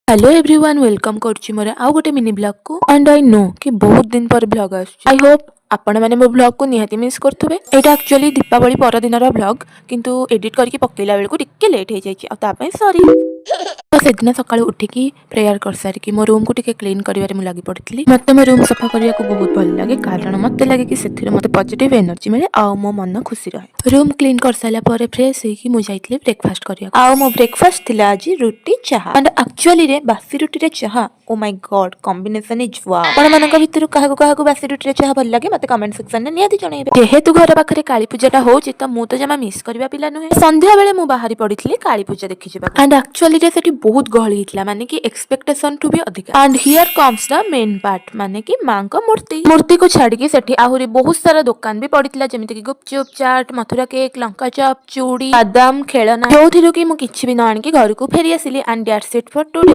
hello everyone welcome करछि मोरे आउ गोटे मिनी ब्लॉग को एंड आई नो कि बहुत दिन पर ब्लॉग आछि आई होप आपण माने मो ब्लॉग को निहाती मिस करथुबे एटा एक्चुअली दीपावली पर दिनर ब्लॉग किंतु एडिट करके पकेला बेल को टिके लेट हे जाइछि आ ता पय सॉरी तो सेदिन सकाळु उठिकी प्रेयर कर सारी कि मो रूम को टिके क्लीन करिवारे मु लागि पड़थली मते मो रूम सफा करिया को बहुत भल लागे कारण मते लागे कि सेथिरे मते पॉजिटिव एनर्जी मिले आ मो मन खुशी रहे रूम क्लीन कर साला परे फ्रेश हे कि मु जाइतले ब्रेकफास्ट करिया आ मो ब्रेकफास्ट थिला आज रुटी चाहा एंड एक्चुअली रे बासी रुटी रे चाहा oh my God combination is wow आपण मानक भितर काहा को बासी रुटी रे चाहा भल लागे मते कमेंट सेक्शन ने नियादी जणेबे जेहेतु घर पाखरे काली पूजाटा होची त मु तो जमा मिस करबा पिला नुहे संध्या बेले मु बाहरी पड़ितली काली पूजा देखि जिबा एंड एक्चुअली रे सेठी बहुत गहली हितला माने कि एक्सपेक्टेशन टू बी अधिका and here comes the main part माने कि मां को मूर्ति को छाड़ी की सेठी आहुरी बहुत सारा दुकान भी पड़ितला जेमिति कि गुपचुप चाट मथुरा केक लंका चप चूड़ी बादाम खेलना जोथिरु कि मु किछि भी न आनि कि घर को फेरी आसिली and that's it for today